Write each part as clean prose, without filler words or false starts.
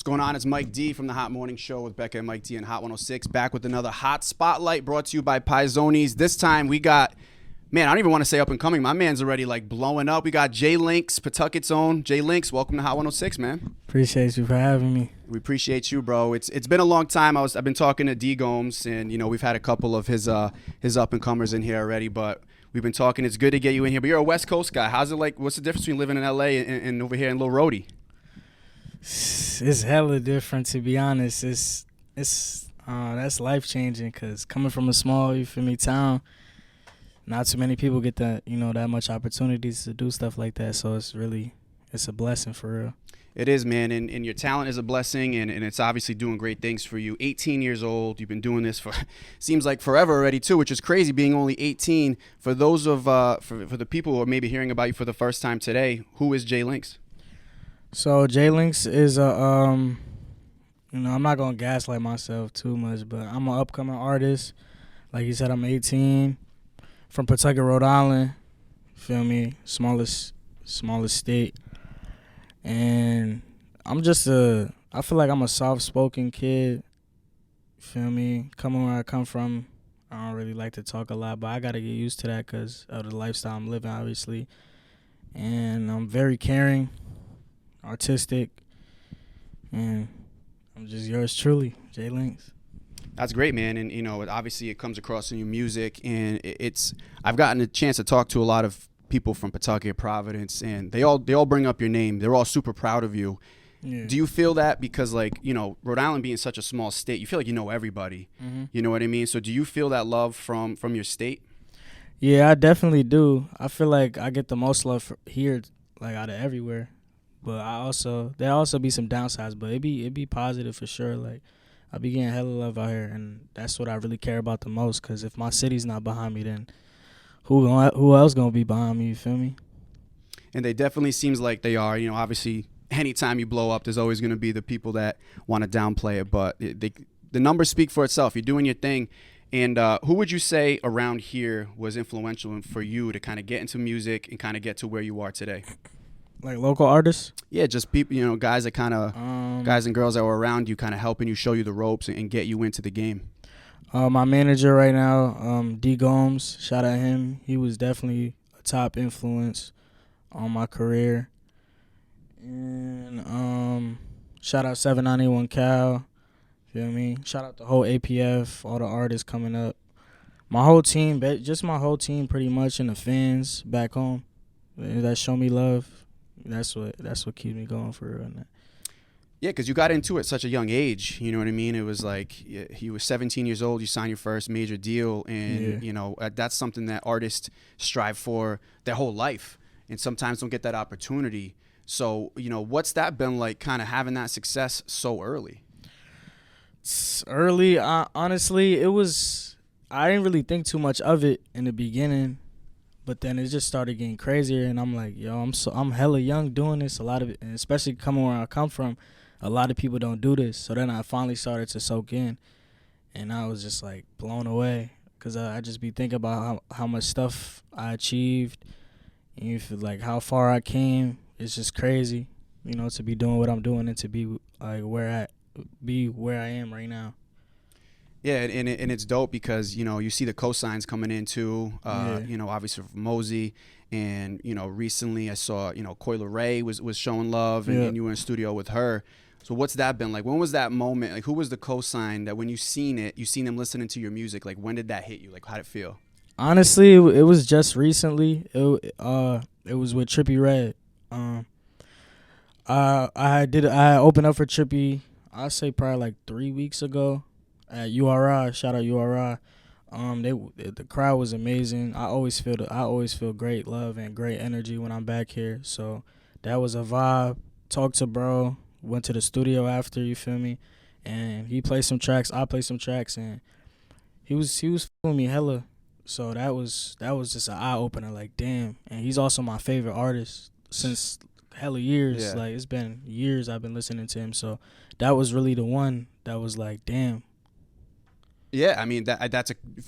What's going on? It's Mike D from the Hot Morning Show with Becca and Mike D and Hot 106. Back with another Hot Spotlight brought to you by Paizonis. This time we got, man, I don't even want to say up and coming. My man's already like blowing up. We got Jae Lynx, Pawtucket's own. Jae Lynx, welcome to Hot 106, man. Appreciate you for having me. We appreciate you, bro. It's been a long time. I've been talking to D Gomes, and we've had a couple of his up and comers in here already, but we've been talking. It's good to get you in here. But you're a West Coast guy. How's it like? What's the difference between living in LA and over here in Lil Rhodey? It's hella different, to be honest. It's that's life changing, cause coming from a small, town, not too many people get that much opportunities to do stuff like that. So it's a blessing for real. It is, man, and your talent is a blessing, and it's obviously doing great things for you. 18 years old, you've been doing this for seems like forever already too, which is crazy being only 18. For those of for the people who are maybe hearing about you for the first time today, who is Jae Lynx? So Jae Lynx is I'm not gonna gaslight myself too much, but I'm an upcoming artist. Like you said, I'm 18, from Pawtucket, Rhode Island. Feel me? Smallest state. And I feel like I'm a soft-spoken kid. Feel me? Coming where I come from, I don't really like to talk a lot, but I got to get used to that because of the lifestyle I'm living, obviously. And I'm very caring, artistic, and I'm just yours truly, Jae Lynx. That's great, man, and obviously it comes across in your music, and I've gotten a chance to talk to a lot of people from Pawtucket, Providence, and they all bring up your name. They're all super proud of you. Yeah. Do you feel that because Rhode Island being such a small state, you feel like you know everybody? Mm-hmm. You know what I mean? So do you feel that love from your state? Yeah, I definitely do. I feel like I get the most love here, like out of everywhere. But there also be some downsides, but it be positive for sure. Like I be getting hella love out here, and that's what I really care about the most. Cause if my city's not behind me, then who else gonna be behind me? You feel me? And they definitely seems like they are. Obviously, anytime you blow up, there's always gonna be the people that want to downplay it. But the numbers speak for itself. You're doing your thing. And who would you say around here was influential for you to kind of get into music and kind of get to where you are today? Like local artists? Yeah, just people, guys that kind of guys and girls that were around you, kind of helping you, show you the ropes and get you into the game. My manager right now, D Gomes, shout out him. He was definitely a top influence on my career. And shout out 791 Cal. Feel me? Shout out the whole APF, all the artists coming up. My whole team, pretty much, and the fans back home that show me love. That's what keeps me going for real. Yeah, because you got into it at such a young age. You know what I mean? It was like you were 17 years old. You signed your first major deal. And, that's something that artists strive for their whole life and sometimes don't get that opportunity. So, what's that been like, kind of having that success so early? Early, honestly, I didn't really think too much of it in the beginning. But then it just started getting crazier. And I'm like, yo, I'm hella young doing this. A lot of it, and especially coming where I come from, a lot of people don't do this. So then I finally started to soak in, and I was just like blown away because I just be thinking about how much stuff I achieved, and you feel like how far I came. It's just crazy, to be doing what I'm doing and to be like where I am right now. Yeah, and it's dope because, you see the cosigns coming in too, obviously from Mosey. And, recently I saw, Coyle Ray was showing love and you were in studio with her. So what's that been like? When was that moment? Like, who was the cosign that when you seen them listening to your music? Like, when did that hit you? Like, how'd it feel? Honestly, it was just recently. It was with Trippie Redd. I opened up for Trippie, I'd say probably like 3 weeks ago. At URI, shout out URI. The crowd was amazing. I always feel great love and great energy when I'm back here. So that was a vibe. Talked to bro. Went to the studio after. You feel me? And he played some tracks. I played some tracks, and he was feeling me hella. So that was just an eye opener. Like damn. And he's also my favorite artist since hella years. Yeah. Like it's been years I've been listening to him. So that was really the one that was like damn. Yeah, I mean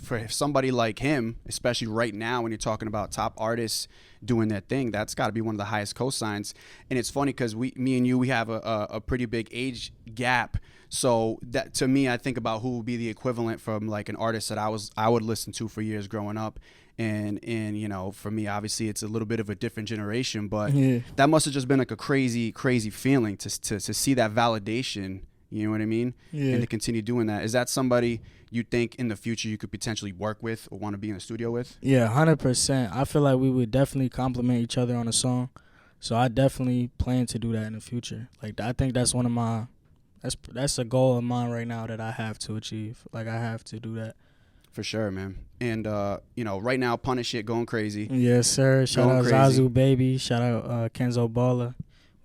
for somebody like him, especially right now when you're talking about top artists doing their thing, that's got to be one of the highest cosigns. And it's funny because me and you, we have a pretty big age gap. So that to me, I think about who would be the equivalent from like an artist that I would listen to for years growing up. And you know, for me, obviously, it's a little bit of a different generation, but Yeah. that must have just been like a crazy feeling to see that validation. You know what I mean? Yeah. And to continue doing that. Is that somebody you think in the future you could potentially work with or want to be in the studio with? Yeah, 100%. I feel like we would definitely complement each other on a song. So I definitely plan to do that in the future. Like I think that's one of my that's a goal of mine right now that I have to achieve. Like I have to do that. For sure, man. And you know, right now, Punish It going crazy. Yes, sir. Shout Going out crazy. Zazu baby. Shout out Kenzo Baller.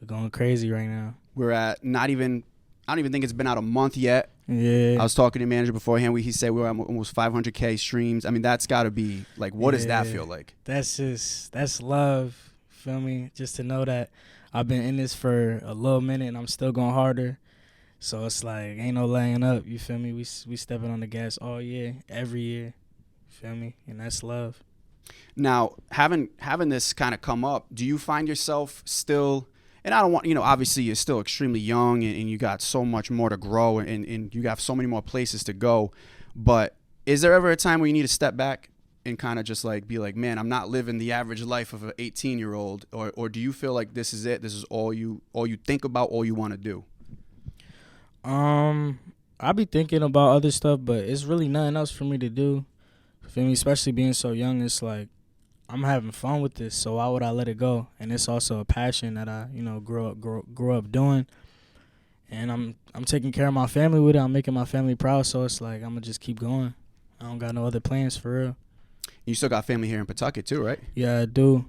We're going crazy right now. We're at I don't even think it's been out a month yet. Yeah. I was talking to the manager beforehand. He said we were at almost 500K streams. I mean, that's got to be like, what does that feel like? That's love. Feel me? Just to know that I've been in this for a little minute and I'm still going harder. So it's like ain't no laying up. You feel me? We stepping on the gas all year, every year. Feel me? And that's love. Now, having this kind of come up, do you find yourself still? And I don't want, you know, obviously you're still extremely young and you got so much more to grow and you have so many more places to go. But is there ever a time where you need to step back and kind of just like be like, man, I'm not living the average life of an 18-year-old? Or do you feel like this is it? This is all you think about, all you want to do? I be thinking about other stuff, but it's really nothing else for me to do. Feel me? Especially being so young, it's like I'm having fun with this, so why would I let it go? And it's also a passion that I, you know, grew up doing. And I'm taking care of my family with it. I'm making my family proud, so it's like I'm gonna just keep going. I don't got no other plans for real. You still got family here in Pawtucket too, right? Yeah, I do.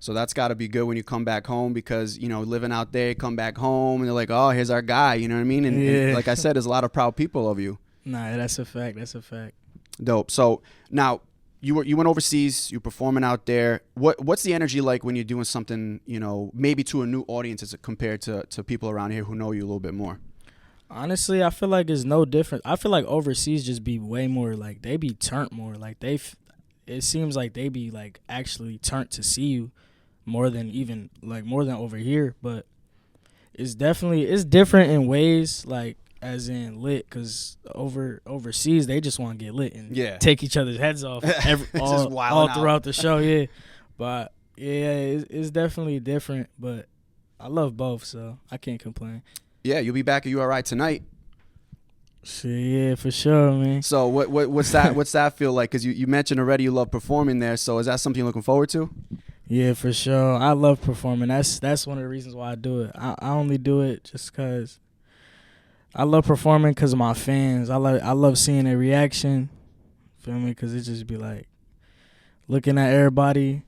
So that's got to be good when you come back home because, you know, living out there, come back home and they're like, oh, here's our guy. You know what I mean? And like I said, there's a lot of proud people of you. Nah, that's a fact. That's a fact. Dope. So now you went overseas, you're performing out there. What's the energy like when you're doing something, you know, maybe to a new audience as compared to people around here who know you a little bit more? Honestly, I feel like it's no different. I feel like overseas just be way more like they be turned more. Like it seems like they be like actually turned to see you more than over here. But it's different in ways like as in lit, because overseas they just want to get lit and take each other's heads off all throughout the show. Yeah, but yeah, it's definitely different. But I love both, so I can't complain. Yeah, you'll be back at URI tonight. Shit, yeah, for sure, man. So what's that feel like? Because you mentioned already you love performing there. So is that something you're looking forward to? Yeah, for sure. I love performing. That's one of the reasons why I do it. I only do it just because I love performing because of my fans. I love seeing their reaction. Feel me? Because it just be like looking at everybody.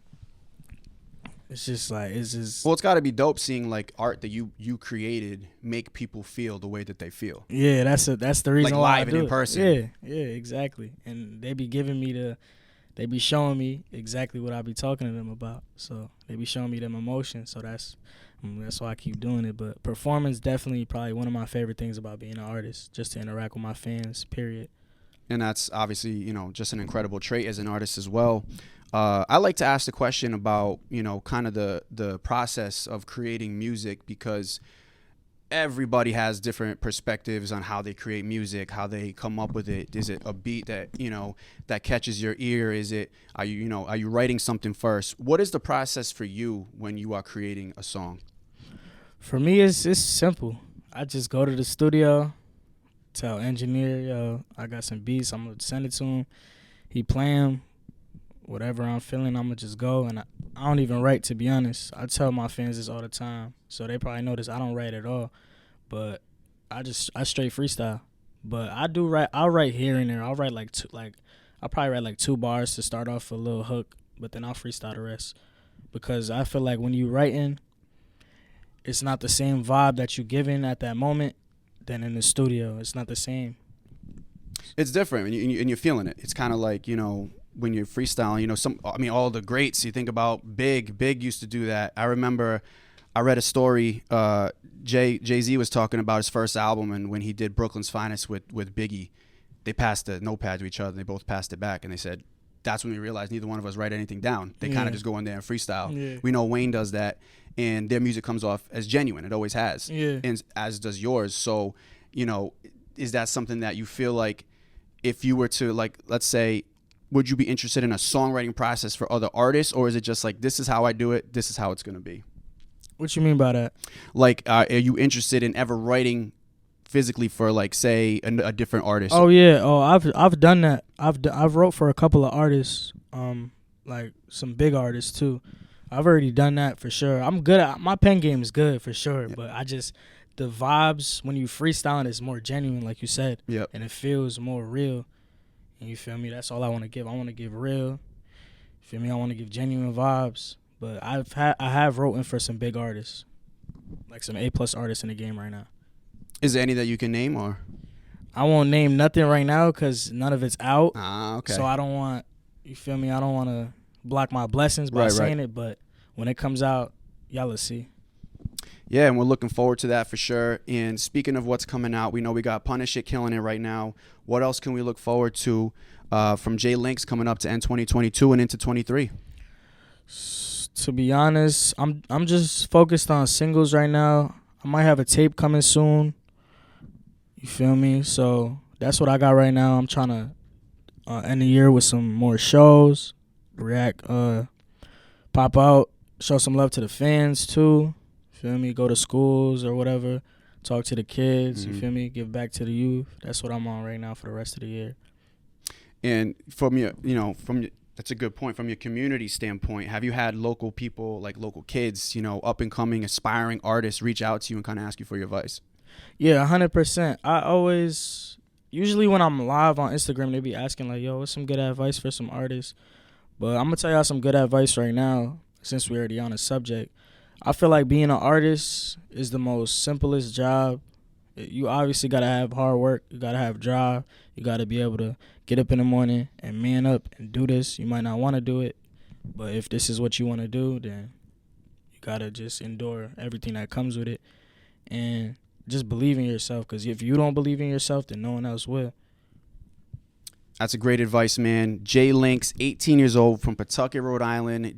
It's just like Well, it's got to be dope seeing like art that you created make people feel the way that they feel. Yeah, that's the reason like why live I do and in it. person. Yeah, exactly. And they be showing me exactly what I be talking to them about. So they be showing me them emotions. So that's why I keep doing it. But performance definitely probably one of my favorite things about being an artist, just to interact with my fans. Period. And that's obviously, you know, just an incredible trait as an artist as well. I like to ask the question about, you know, kind of the process of creating music, because everybody has different perspectives on how they create music, how they come up with it. Is it a beat that, you know, that catches your ear? Are you writing something first? What is the process for you when you are creating a song? For me, it's simple. I just go to the studio, tell engineer, yo, I got some beats, I'm gonna send it to him. He play them. Whatever I'm feeling, I'm going to just go. And I don't even write, to be honest. I tell my fans this all the time, so they probably notice I don't write at all. But I straight freestyle. But I do write. I'll write here and there. I'll write I'll probably write like 2 bars to start off a little hook, but then I'll freestyle the rest. Because I feel like when you writing, it's not the same vibe that you giving at that moment than in the studio. It's not the same. It's different, and you're feeling it. It's kind of like, you know, when you're freestyling, you know, all the greats, you think about Big used to do that. I remember I read a story, Jay-Z was talking about his first album and when he did Brooklyn's Finest with Biggie. they passed the notepad to each other. They both passed it back, and they said, that's when we realized neither one of us write anything down. They kind of just go in there and freestyle. Yeah. We know Wayne does that, and their music comes off as genuine. It always has, and as does yours. So, you know, is that something that you feel like if you were to, like, let's say, would you be interested in a songwriting process for other artists, or is it just like, this is how I do it, this is how it's going to be? What you mean by that? Like, are you interested in ever writing physically for, like, say, a different artist? Oh yeah. Oh, I've done that. I've wrote for a couple of artists, like some big artists too. I've already done that for sure. I'm good at my pen game is good for sure, but the vibes when you freestyling is more genuine, like you said. Yep. And it feels more real. And you feel me? That's all I want to give. I want to give real. You feel me? I want to give genuine vibes. But I have written for some big artists, like some A+ artists in the game right now. Is there any that you can name, or? I won't name nothing right now because none of it's out. Ah, okay. So I don't want, you feel me? I don't want to block my blessings by saying it. But when it comes out, y'all will see. Yeah, and we're looking forward to that for sure. And speaking of what's coming out, we know we got Punish It killing it right now. What else can we look forward to from Jae Lynx coming up to end 2022 and into 23? To be honest, I'm just focused on singles right now. I might have a tape coming soon. You feel me? So that's what I got right now. I'm trying to end the year with some more shows, react, pop out, show some love to the fans too. Feel me? Go to schools or whatever, talk to the kids. You feel me? Give back to the youth. That's what I'm on right now for the rest of the year. And that's a good point. From your community standpoint, have you had local people, like local kids, up and coming, aspiring artists, reach out to you and kind of ask you for your advice? Yeah, 100%. I always, usually when I'm live on Instagram, they be asking like, yo, what's some good advice for some artists? But I'm going to tell y'all some good advice right now, since we're already on the subject. I feel like being an artist is the most simplest job. You obviously got to have hard work. You got to have drive. You got to be able to get up in the morning and man up and do this. You might not want to do it, but if this is what you want to do, then you got to just endure everything that comes with it and just believe in yourself, because if you don't believe in yourself, then no one else will. That's a great advice, man. Jae Lynx, 18 years old, from Pawtucket, Rhode Island.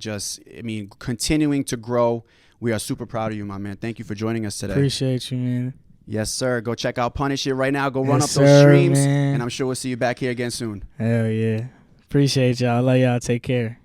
Continuing to grow. We are super proud of you, my man. Thank you for joining us today. Appreciate you, man. Yes, sir. Go check out Punish It right now. Go run up Yes, those streams, man. and I'm sure we'll see you back here again soon. Hell yeah. Appreciate y'all. Love y'all. Take care.